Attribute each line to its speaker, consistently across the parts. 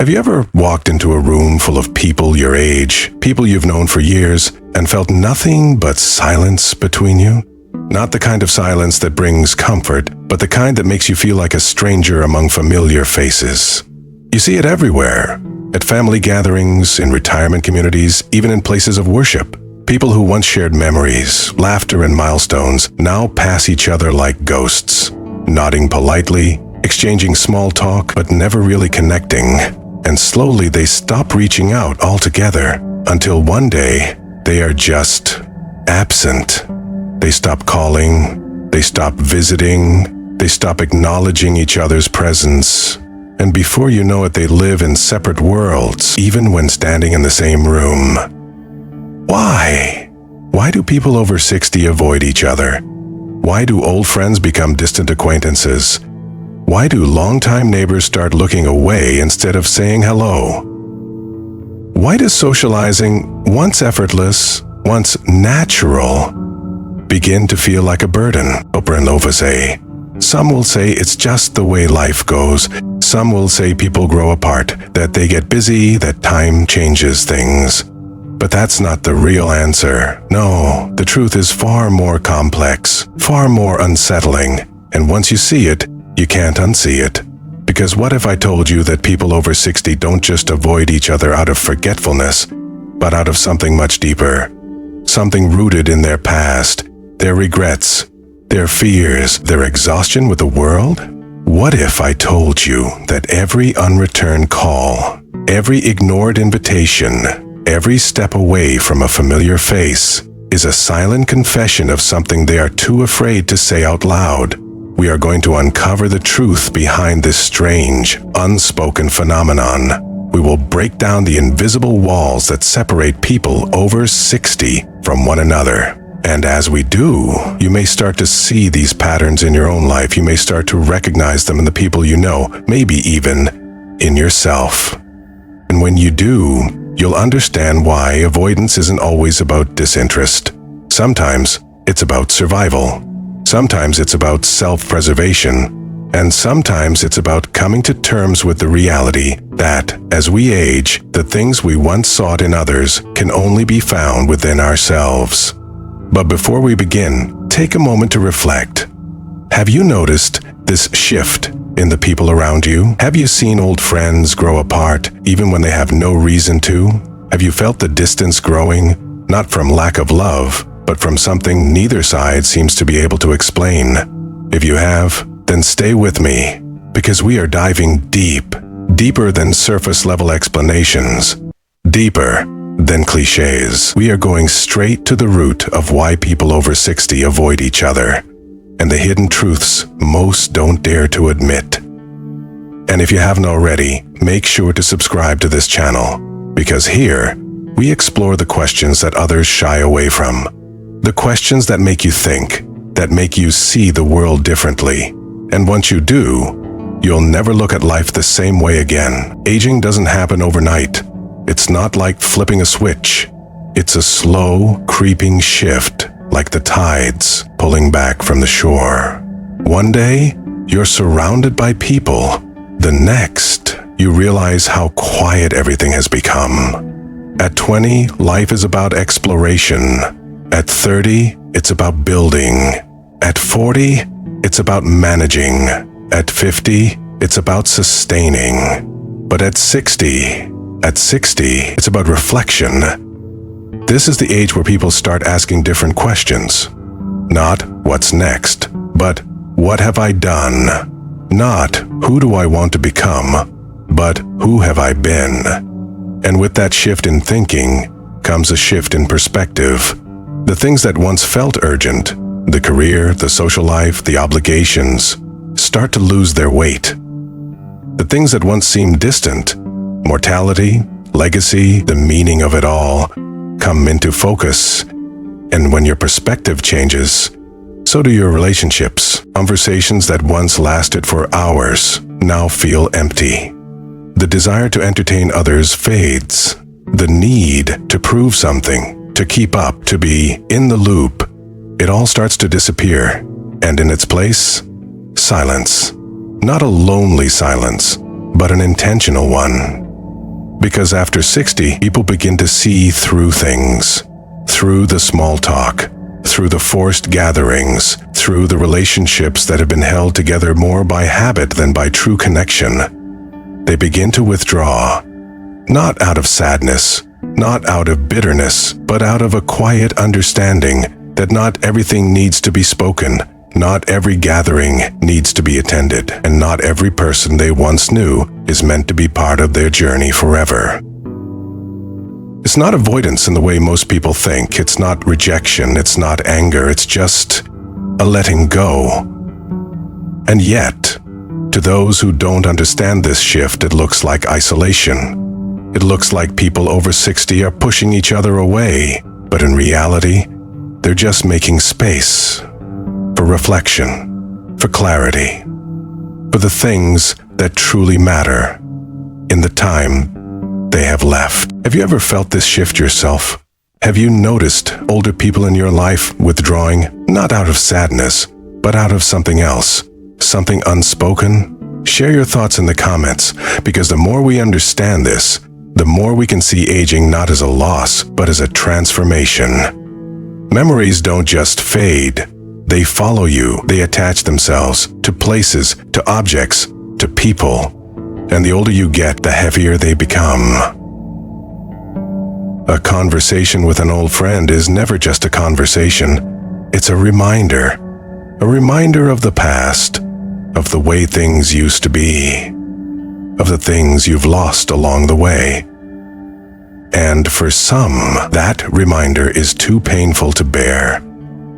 Speaker 1: Have you ever walked into a room full of people your age, people you've known for years, and felt nothing but silence between you? Not the kind of silence that brings comfort, but the kind that makes you feel like a stranger among familiar faces. You see it everywhere. At family gatherings, in retirement communities, even in places of worship. People who once shared memories, laughter, and milestones now pass each other like ghosts, nodding politely, exchanging small talk, but never really connecting. And slowly they stop reaching out altogether until one day they are just absent. They stop calling, they stop visiting, they stop acknowledging each other's presence. And before you know it, they live in separate worlds, even when standing in the same room. Why? Why do people over 60 avoid each other? Why do old friends become distant acquaintances? Why do longtime neighbors start looking away instead of saying hello? Why does socializing, once effortless, once natural, begin to feel like a burden? Oprah and Lofa say. Some will say it's just the way life goes. Some will say people grow apart, that they get busy, that time changes things. But that's not the real answer. No, the truth is far more complex, far more unsettling. And once you see it, you can't unsee it. Because what if I told you that people over 60 don't just avoid each other out of forgetfulness, but out of something much deeper? Something rooted in their past, their regrets, their fears, their exhaustion with the world? What if I told you that every unreturned call, every ignored invitation, every step away from a familiar face is a silent confession of something they are too afraid to say out loud? We are going to uncover the truth behind this strange, unspoken phenomenon. We will break down the invisible walls that separate people over 60 from one another. And as we do, you may start to see these patterns in your own life. You may start to recognize them in the people you know, maybe even in yourself. And when you do, you'll understand why avoidance isn't always about disinterest. Sometimes it's about survival. Sometimes it's about self-preservation. And sometimes it's about coming to terms with the reality that, as we age, the things we once sought in others can only be found within ourselves. But before we begin, take a moment to reflect. Have you noticed this shift in the people around you? Have you seen old friends grow apart even when they have no reason to? Have you felt the distance growing, not from lack of love, but from something neither side seems to be able to explain? If you have, then stay with me, because we are diving deep, deeper than surface-level explanations, deeper than cliches. We are going straight to the root of why people over 60 avoid each other, and the hidden truths most don't dare to admit. And if you haven't already, make sure to subscribe to this channel, because here, we explore the questions that others shy away from. The questions that make you think, that make you see the world differently. And once you do, you'll never look at life the same way again. Aging doesn't happen overnight. It's not like flipping a switch. It's a slow, creeping shift, like the tides pulling back from the shore. One day, you're surrounded by people. The next, you realize how quiet everything has become. At 20, life is about exploration. At 30, it's about building. At 40, it's about managing. At 50, it's about sustaining. But at 60, it's about reflection. This is the age where people start asking different questions. Not what's next, but what have I done? Not who do I want to become, but who have I been? And with that shift in thinking comes a shift in perspective. The things that once felt urgent, the career, the social life, the obligations, start to lose their weight. The things that once seemed distant, mortality, legacy, the meaning of it all, come into focus. And when your perspective changes, so do your relationships. Conversations that once lasted for hours now feel empty. The desire to entertain others fades. The need to prove something, to keep up, to be in the loop, it all starts to disappear. And in its place, silence. Not a lonely silence, but an intentional one. Because after 60, people begin to see through things. Through the small talk, through the forced gatherings, through the relationships that have been held together more by habit than by true connection. They begin to withdraw, not out of sadness, not out of bitterness, but out of a quiet understanding that not everything needs to be spoken, not every gathering needs to be attended, and not every person they once knew is meant to be part of their journey forever. It's not avoidance in the way most people think. It's not rejection. It's not anger. It's just a letting go. And yet, to those who don't understand this shift, it looks like isolation. It looks like people over 60 are pushing each other away, but in reality, they're just making space for reflection, for clarity, for the things that truly matter in the time they have left. Have you ever felt this shift yourself? Have you noticed older people in your life withdrawing, not out of sadness, but out of something else, something unspoken? Share your thoughts in the comments, because the more we understand this, the more we can see aging not as a loss, but as a transformation. Memories don't just fade. They follow you. They attach themselves to places, to objects, to people. And the older you get, the heavier they become. A conversation with an old friend is never just a conversation. It's a reminder of the past, of the way things used to be, of the things you've lost along the way. And for some, that reminder is too painful to bear,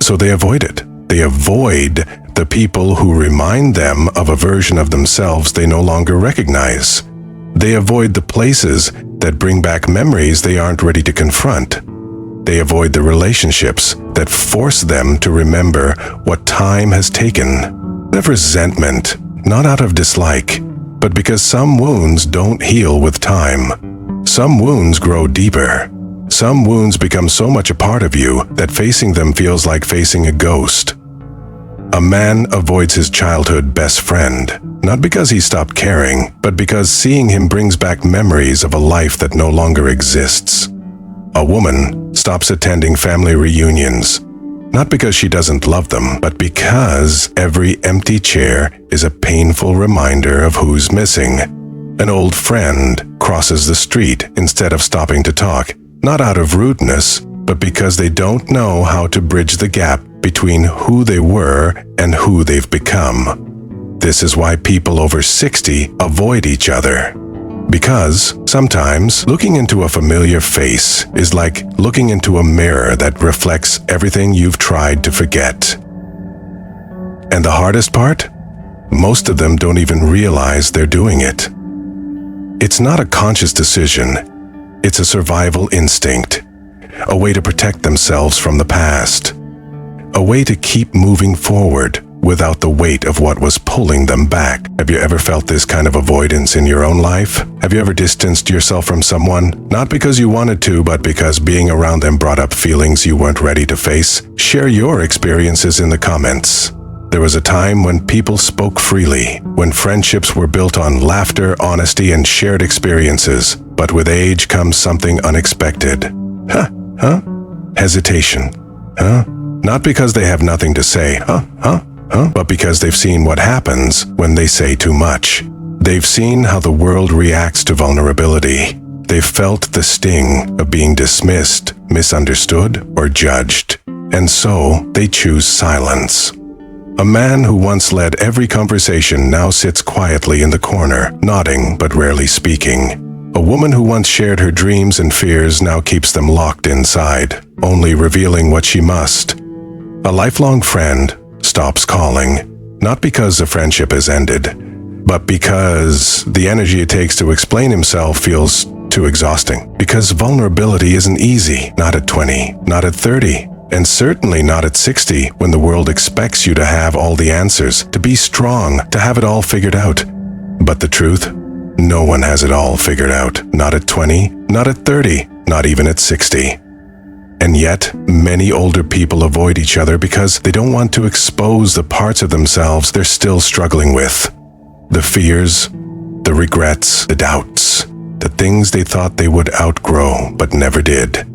Speaker 1: so they avoid it. They avoid the people who remind them of a version of themselves they no longer recognize. They avoid the places that bring back memories they aren't ready to confront. They avoid the relationships that force them to remember what time has taken. Out of resentment, not out of dislike, but because some wounds don't heal with time. Some wounds grow deeper. Some wounds become so much a part of you that facing them feels like facing a ghost. A man avoids his childhood best friend, not because he stopped caring, but because seeing him brings back memories of a life that no longer exists. A woman stops attending family reunions, not because she doesn't love them, but because every empty chair is a painful reminder of who's missing. An old friend crosses the street instead of stopping to talk, not out of rudeness, but because they don't know how to bridge the gap between who they were and who they've become. This is why people over 60 avoid each other. Because sometimes looking into a familiar face is like looking into a mirror that reflects everything you've tried to forget. And the hardest part? Most of them don't even realize they're doing it. It's not a conscious decision. It's a survival instinct, a way to protect themselves from the past, a way to keep moving forward without the weight of what was pulling them back. Have you ever felt this kind of avoidance in your own life? Have you ever distanced yourself from someone, not because you wanted to, but because being around them brought up feelings you weren't ready to face? Share your experiences in the comments. There was a time when people spoke freely, when friendships were built on laughter, honesty, and shared experiences. But with age comes something unexpected. Hesitation. Not because they have nothing to say, but because they've seen what happens when they say too much. They've seen how the world reacts to vulnerability. They've felt the sting of being dismissed, misunderstood, or judged. And so they choose silence. A man who once led every conversation now sits quietly in the corner, nodding but rarely speaking. A woman who once shared her dreams and fears now keeps them locked inside, only revealing what she must. A lifelong friend stops calling, not because the friendship has ended, but because the energy it takes to explain himself feels too exhausting. Because vulnerability isn't easy, not at 20, not at 30, and certainly not at 60, when the world expects you to have all the answers, to be strong, to have it all figured out. But the truth? No one has it all figured out. Not at 20, not at 30, not even at 60. And yet, many older people avoid each other because they don't want to expose the parts of themselves they're still struggling with. The fears, the regrets, the doubts. the things they thought they would outgrow but never did.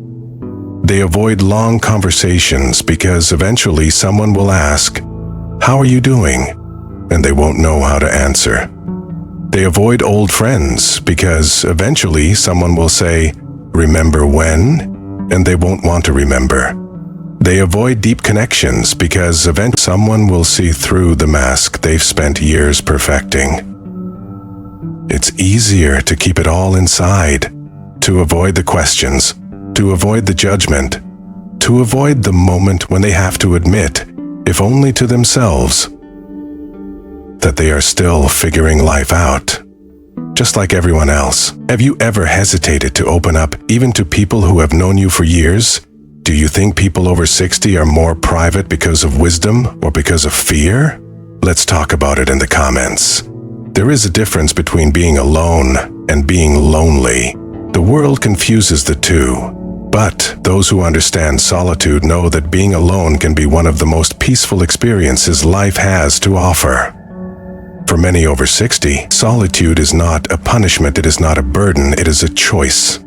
Speaker 1: They avoid long conversations because eventually someone will ask, "How are you doing?" and they won't know how to answer. They avoid old friends because eventually someone will say, "Remember when?" and they won't want to remember. They avoid deep connections because eventually someone will see through the mask they've spent years perfecting. It's easier to keep it all inside, to avoid the questions, to avoid the judgment, to avoid the moment when they have to admit, if only to themselves, that they are still figuring life out, just like everyone else. Have you ever hesitated to open up even to people who have known you for years? Do you think people over 60 are more private because of wisdom or because of fear? Let's talk about it in the comments. There is a difference between being alone and being lonely. The world confuses the two, but those who understand solitude know that being alone can be one of the most peaceful experiences life has to offer. For many over 60, solitude is not a punishment, it is not a burden, it is a choice.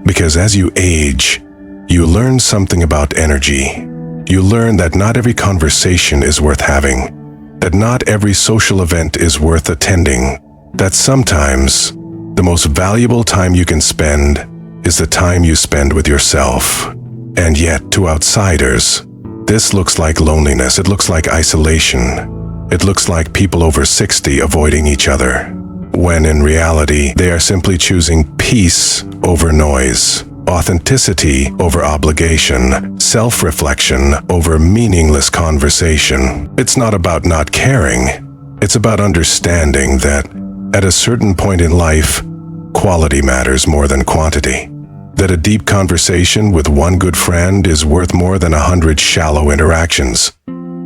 Speaker 1: Because as you age, you learn something about energy. You learn that not every conversation is worth having, that not every social event is worth attending, that sometimes the most valuable time you can spend is the time you spend with yourself. And yet, to outsiders, this looks like loneliness, it looks like isolation. It looks like people over 60 avoiding each other, when in reality, they are simply choosing peace over noise, authenticity over obligation, self-reflection over meaningless conversation. It's not about not caring. It's about understanding that at a certain point in life, quality matters more than quantity. That a deep conversation with one good friend is worth more than 100 shallow interactions.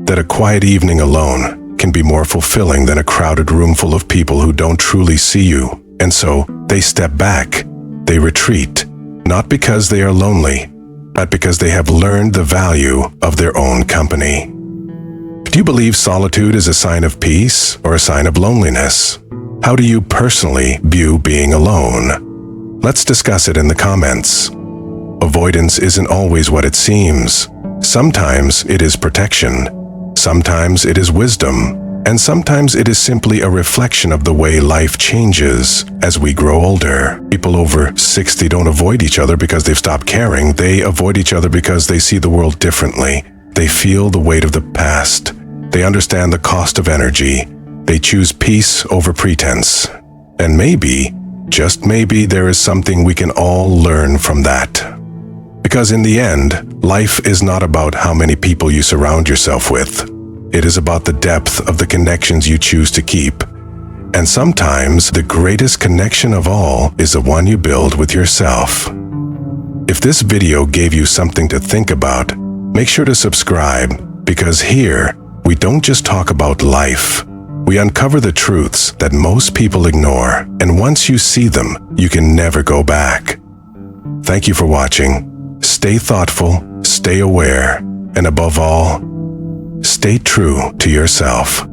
Speaker 1: That a quiet evening alone can be more fulfilling than a crowded room full of people who don't truly see you. And so, they step back, they retreat, not because they are lonely, but because they have learned the value of their own company. Do you believe solitude is a sign of peace or a sign of loneliness? How do you personally view being alone? Let's discuss it in the comments. Avoidance isn't always what it seems. Sometimes it is protection. Sometimes it is wisdom, and sometimes it is simply a reflection of the way life changes as we grow older. People over 60 don't avoid each other because they've stopped caring. They avoid each other because they see the world differently. They feel the weight of the past. They understand the cost of energy. They choose peace over pretense. And maybe, just maybe, there is something we can all learn from that. Because in the end, life is not about how many people you surround yourself with. It is about the depth of the connections you choose to keep. And sometimes the greatest connection of all is the one you build with yourself. If this video gave you something to think about, make sure to subscribe, because here, we don't just talk about life. We uncover the truths that most people ignore, and once you see them, you can never go back. Thank you for watching. Stay thoughtful, stay aware, and above all, stay true to yourself.